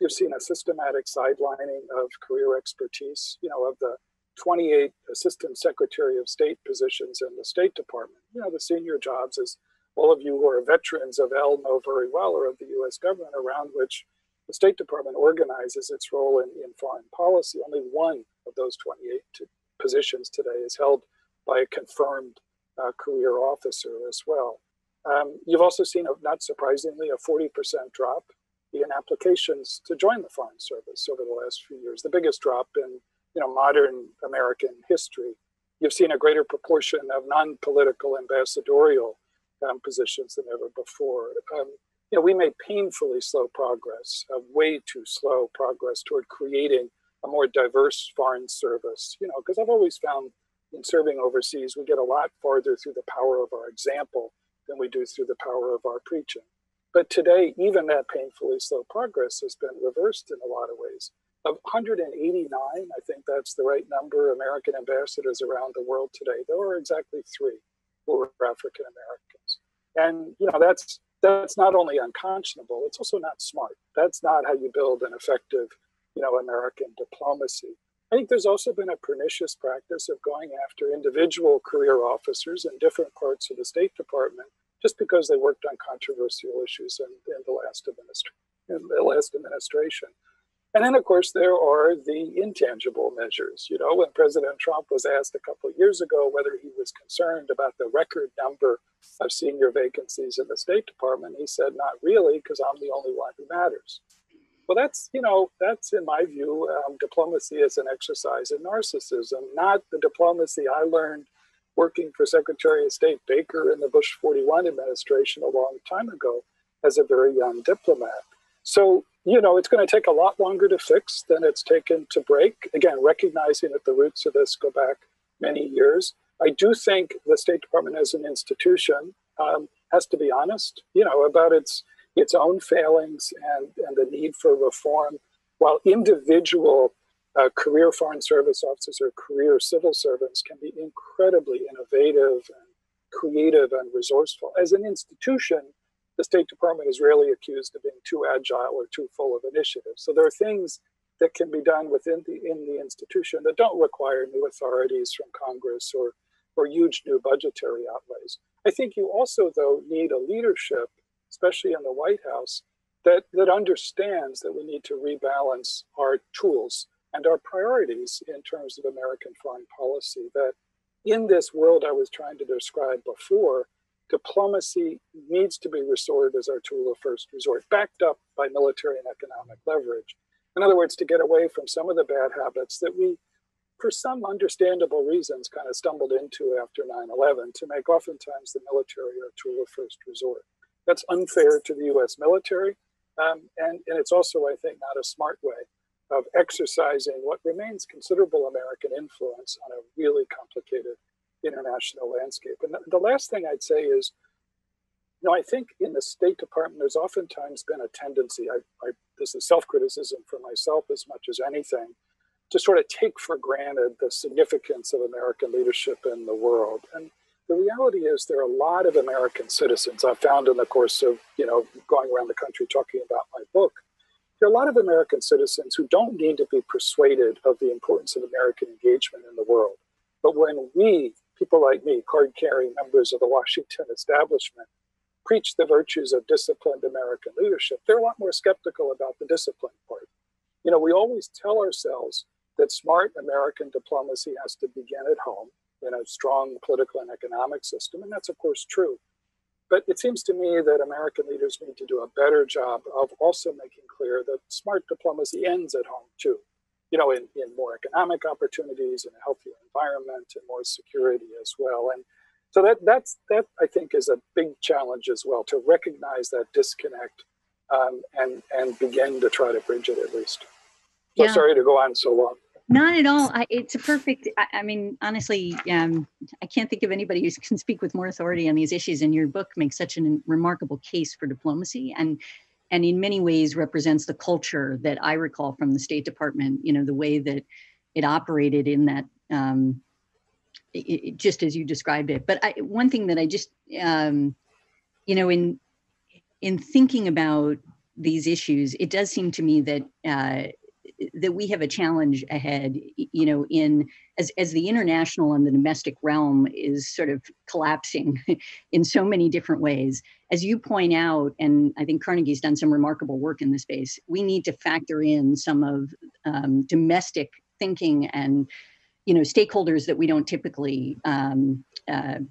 Speaker 5: you've seen a systematic sidelining of career expertise, of the 28 Assistant Secretary of State positions in the State Department. The senior jobs, as all of you who are veterans of L know very well, or of the US government, around which the State Department organizes its role in foreign policy. Only one of those 28 positions today is held by a confirmed career officer as well. You've also seen, not surprisingly, a 40% drop in applications to join the Foreign Service over the last few years, the biggest drop in modern American history. You've seen a greater proportion of non-political ambassadorial positions than ever before. We made painfully slow progress, way too slow progress toward creating a more diverse foreign service, because I've always found in serving overseas, we get a lot farther through the power of our example than we do through the power of our preaching. But today, even that painfully slow progress has been reversed in a lot of ways. Of 189, I think that's the right number, American ambassadors around the world today, there are exactly 3 who are African Americans. And, that's not only unconscionable, it's also not smart. That's not how you build an effective, American diplomacy. I think there's also been a pernicious practice of going after individual career officers in different parts of the State Department just because they worked on controversial issues in the last administration. And then, of course, there are the intangible measures. When President Trump was asked a couple of years ago whether he was concerned about the record number of senior vacancies in the State Department, he said, not really, because I'm the only one who matters. Well, that's in my view, diplomacy is an exercise in narcissism, not the diplomacy I learned working for Secretary of State Baker in the Bush 41 administration a long time ago as a very young diplomat. So, it's going to take a lot longer to fix than it's taken to break. Again, recognizing that the roots of this go back many years. I do think the State Department as an institution has to be honest, about its own failings and the need for reform. While individual career Foreign Service officers or career civil servants can be incredibly innovative and creative and resourceful, as an institution, the State Department is rarely accused of being too agile or too full of initiative. So there are things that can be done within the institution that don't require new authorities from Congress or huge new budgetary outlays. I think you also, though, need a leadership, especially in the White House, that understands that we need to rebalance our tools and our priorities in terms of American foreign policy, that in this world I was trying to describe before, diplomacy needs to be restored as our tool of first resort, backed up by military and economic leverage. In other words, to get away from some of the bad habits that we, for some understandable reasons, kind of stumbled into after 9/11, to make oftentimes the military our tool of first resort. That's unfair to the US military, and it's also, I think, not a smart way of exercising what remains considerable American influence on a really complicated international landscape. And the last thing I'd say is, I think in the State Department, there's oftentimes been a tendency, this is self-criticism for myself as much as anything, to sort of take for granted the significance of American leadership in the world. And the reality is there are a lot of American citizens I've found in the course of, going around the country talking about my book. There are a lot of American citizens who don't need to be persuaded of the importance of American engagement in the world. But when we, people like me, card-carrying members of the Washington establishment, preach the virtues of disciplined American leadership, they're a lot more skeptical about the discipline part. We always tell ourselves that smart American diplomacy has to begin at home in a strong political and economic system, and that's of course true. But it seems to me that American leaders need to do a better job of also making clear that smart diplomacy ends at home too. in more economic opportunities and a healthier environment and more security as well. And so that I think is a big challenge as well, to recognize that disconnect and begin to try to bridge it at least. So yeah. Sorry to go on so long.
Speaker 4: Not at all. It's a perfect, I mean, honestly, I can't think of anybody who can speak with more authority on these issues. And your book makes such a remarkable case for diplomacy and in many ways represents the culture that I recall from the State Department, the way that it operated in that, just as you described it. But one thing that I just, in thinking about these issues, it does seem to me that that we have a challenge ahead, as the international and the domestic realm is sort of collapsing in so many different ways. As you point out, and I think Carnegie's done some remarkable work in this space, we need to factor in some of domestic thinking and stakeholders that we don't typically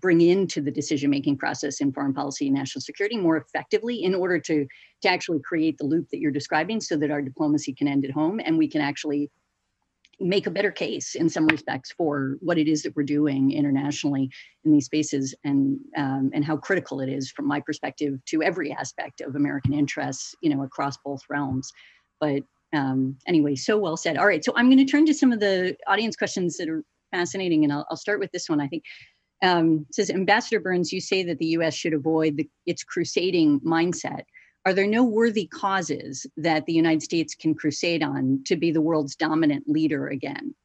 Speaker 4: bring into the decision-making process in foreign policy and national security more effectively in order to actually create the loop that you're describing so that our diplomacy can end at home and we can actually make a better case in some respects for what it is that we're doing internationally in these spaces and how critical it is from my perspective to every aspect of American interests, across both realms. But anyway, so well said. All right, so I'm going to turn to some of the audience questions that are fascinating, and I'll start with this one. I think it says, Ambassador Burns, you say that the U.S. should avoid its crusading mindset. Are there no worthy causes that the United States can crusade on to be the world's dominant leader again?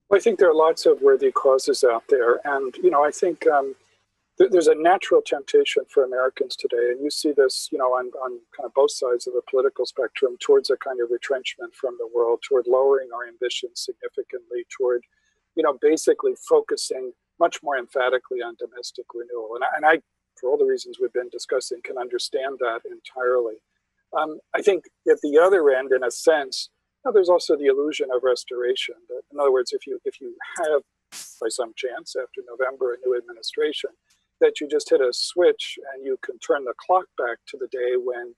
Speaker 5: Well, I think there are lots of worthy causes out there, and I think there's a natural temptation for Americans today, and you see this, on kind of both sides of the political spectrum, towards a kind of retrenchment from the world, toward lowering our ambitions significantly, toward, basically focusing much more emphatically on domestic renewal. And I, for all the reasons we've been discussing, can understand that entirely. I think at the other end, in a sense, there's also the illusion of restoration. In other words, if you have, by some chance, after November, a new administration, that you just hit a switch and you can turn the clock back to the day when,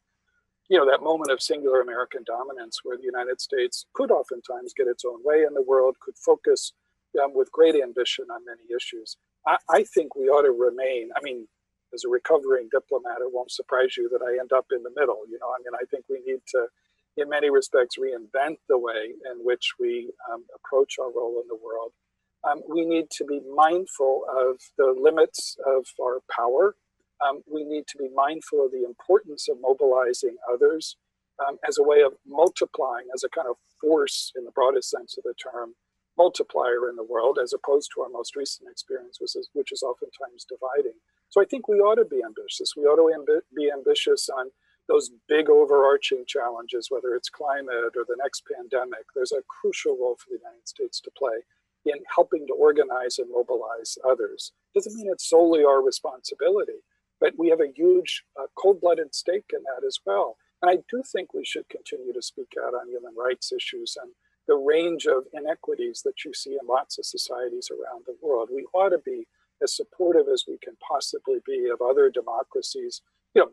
Speaker 5: that moment of singular American dominance where the United States could oftentimes get its own way in the world, could focus with great ambition on many issues. I think we ought to remain, as a recovering diplomat, it won't surprise you that I end up in the middle. I think we need to, in many respects, reinvent the way in which we approach our role in the world. We need to be mindful of the limits of our power. We need to be mindful of the importance of mobilizing others as a way of multiplying, as a kind of force in the broadest sense of the term, multiplier in the world, as opposed to our most recent experience, which is oftentimes dividing. So I think we ought to be ambitious. We ought to be ambitious on those big overarching challenges, whether it's climate or the next pandemic. There's a crucial role for the United States to play in helping to organize and mobilize others. Doesn't mean it's solely our responsibility, but we have a huge cold-blooded stake in that as well. And I do think we should continue to speak out on human rights issues and the range of inequities that you see in lots of societies around the world. We ought to be as supportive as we can possibly be of other democracies,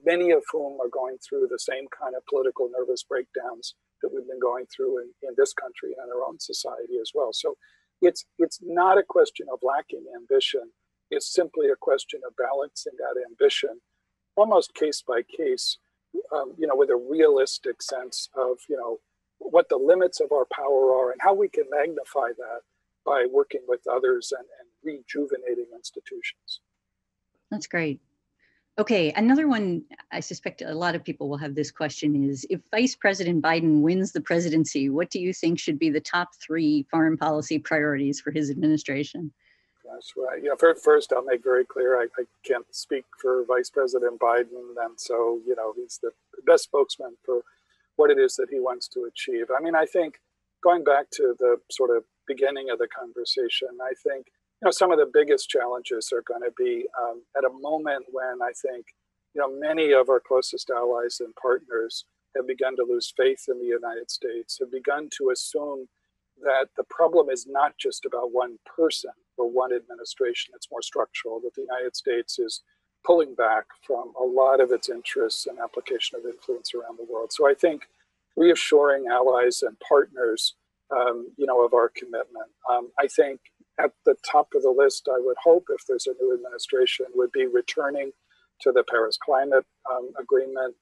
Speaker 5: many of whom are going through the same kind of political nervous breakdowns that we've been going through in this country and our own society as well. So it's not a question of lacking ambition. It's simply a question of balancing that ambition, almost case by case, with a realistic sense of, what the limits of our power are and how we can magnify that by working with others and rejuvenating institutions.
Speaker 4: That's great. Okay, another one, I suspect a lot of people will have this question is, if Vice President Biden wins the presidency, what do you think should be the top 3 foreign policy priorities for his administration?
Speaker 5: That's right. First, I'll make very clear, I can't speak for Vice President Biden, and so, he's the best spokesman for what it is that he wants to achieve. I think going back to the sort of beginning of the conversation, I think some of the biggest challenges are going to be at a moment when I think many of our closest allies and partners have begun to lose faith in the United States, have begun to assume that the problem is not just about one person or one administration, it's more structural, that the United States is pulling back from a lot of its interests and application of influence around the world. So I think reassuring allies and partners of our commitment. I think at the top of the list, I would hope, if there's a new administration, would be returning to the Paris Climate Agreement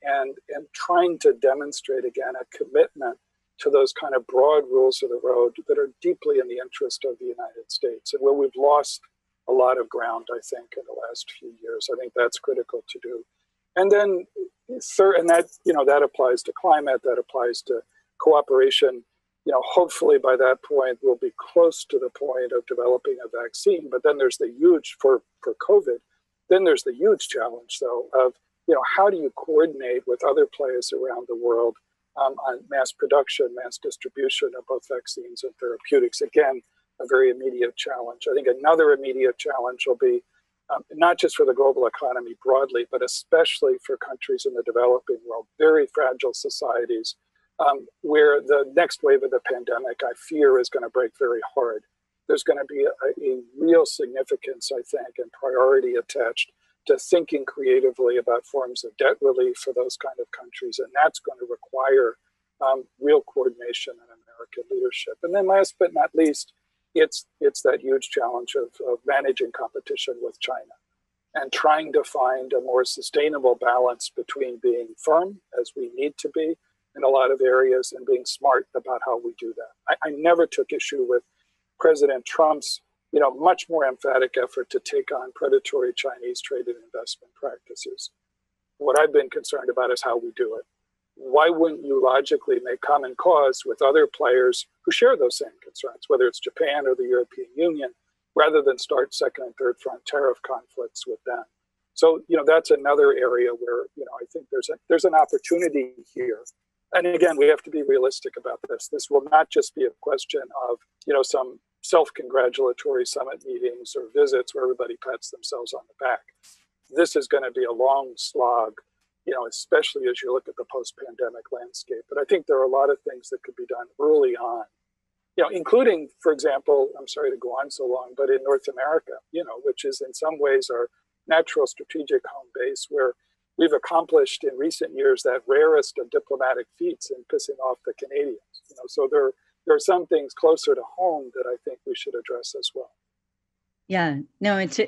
Speaker 5: and trying to demonstrate again a commitment to those kind of broad rules of the road that are deeply in the interest of the United States, and where we've lost a lot of ground, I think, in the last few years. I think that's critical to do. And then third, and that applies to climate, that applies to cooperation. Hopefully by that point, we'll be close to the point of developing a vaccine. But then there's the huge, for COVID, then there's the huge challenge, though, of, how do you coordinate with other players around the world on mass production, mass distribution of both vaccines and therapeutics? Again, a very immediate challenge. I think another immediate challenge will be not just for the global economy broadly, but especially for countries in the developing world, very fragile societies, where the next wave of the pandemic, I fear, is going to break very hard. There's going to be a real significance, I think, and priority attached to thinking creatively about forms of debt relief for those kind of countries. And that's going to require real coordination and American leadership. And then last but not least, it's that huge challenge of managing competition with China and trying to find a more sustainable balance between being firm, as we need to be in a lot of areas, and being smart about how we do that. I never took issue with President Trump's much more emphatic effort to take on predatory Chinese trade and investment practices. What I've been concerned about is how we do it. Why wouldn't you logically make common cause with other players who share those same concerns, whether it's Japan or the European Union, rather than start second and third front tariff conflicts with them? So, that's another area where, I think there's an opportunity here. And again, we have to be realistic about this. This will not just be a question of, some self-congratulatory summit meetings or visits where everybody pats themselves on the back. This is going to be a long slog, especially as you look at the post-pandemic landscape. But I think there are a lot of things that could be done early on, including, for example, I'm sorry to go on so long, but in North America, which is in some ways our natural strategic home base, where we've accomplished in recent years that rarest of diplomatic feats in pissing off the Canadians. So there are some things closer to home that I think we should address as well.
Speaker 4: Yeah, no, it's a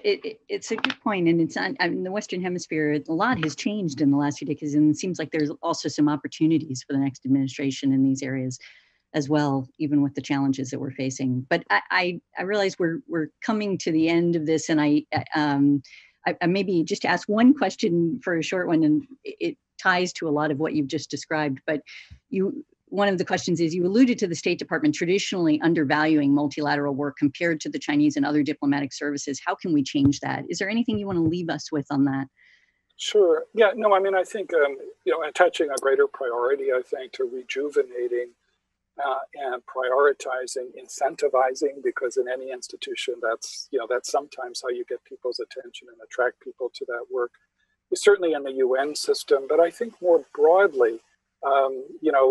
Speaker 4: good point, and it's in the Western Hemisphere. A lot has changed in the last few decades, and it seems like there's also some opportunities for the next administration in these areas as well, even with the challenges that we're facing. But I realize we're coming to the end of this, and I maybe just ask one question for a short one, and it ties to a lot of what you've just described. But one of the questions is, you alluded to the State Department traditionally undervaluing multilateral work compared to the Chinese and other diplomatic services. How can we change that? Is there anything you want to leave us with on that?
Speaker 5: Sure. Yeah, no, I mean, I think, attaching a greater priority, I think, to rejuvenating and prioritizing, incentivizing, because in any institution, that's sometimes how you get people's attention and attract people to that work. Certainly in the UN system, but I think more broadly,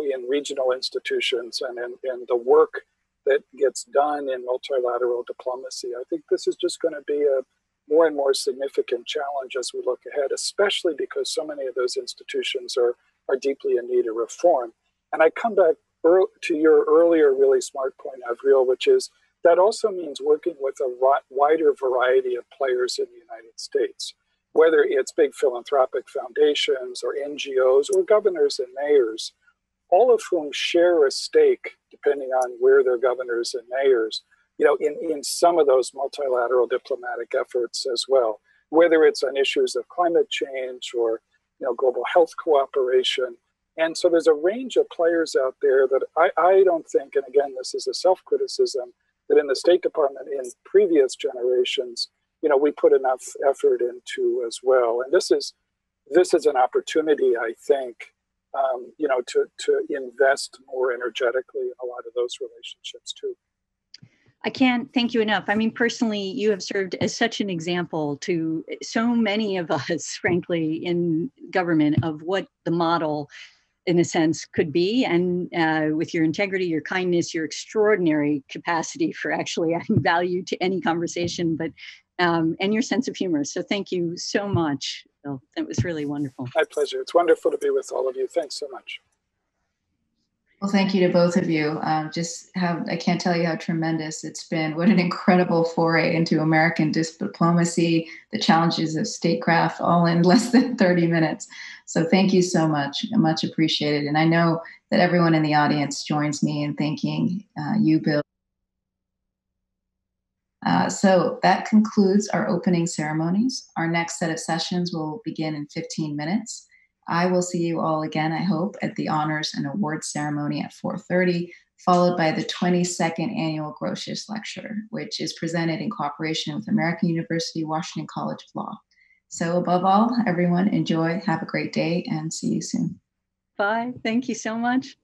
Speaker 5: in regional institutions and in the work that gets done in multilateral diplomacy. I think this is just going to be a more and more significant challenge as we look ahead, especially because so many of those institutions are deeply in need of reform. And I come back to your earlier really smart point, Avril, which is that also means working with a wider variety of players in the United States, whether it's big philanthropic foundations or NGOs or governors and mayors, all of whom share a stake, depending on where they're governors and mayors, in some of those multilateral diplomatic efforts as well, whether it's on issues of climate change or global health cooperation. And so there's a range of players out there that I don't think, and again, this is a self-criticism, that in the State Department in previous generations, we put enough effort into as well. And this is an opportunity, I think, to invest more energetically in a lot of those relationships too.
Speaker 4: I can't thank you enough. I mean, personally, you have served as such an example to so many of us, frankly, in government, of what the model, in a sense, could be. And with your integrity, your kindness, your extraordinary capacity for actually adding value to any conversation, but and your sense of humor. So thank you so much, Bill. That was really wonderful.
Speaker 5: My pleasure. It's wonderful to be with all of you. Thanks so much.
Speaker 1: Well, thank you to both of you. I can't tell you how tremendous it's been. What an incredible foray into American diplomacy, the challenges of statecraft, all in less than 30 minutes. So thank you so much. Much appreciated. And I know that everyone in the audience joins me in thanking you, Bill. So that concludes our opening ceremonies. Our next set of sessions will begin in 15 minutes. I will see you all again, I hope, at the honors and awards ceremony at 4:30, followed by the 22nd annual Grotius Lecture, which is presented in cooperation with American University Washington College of Law. So above all, everyone, enjoy, have a great day, and see you soon.
Speaker 4: Bye. Thank you so much.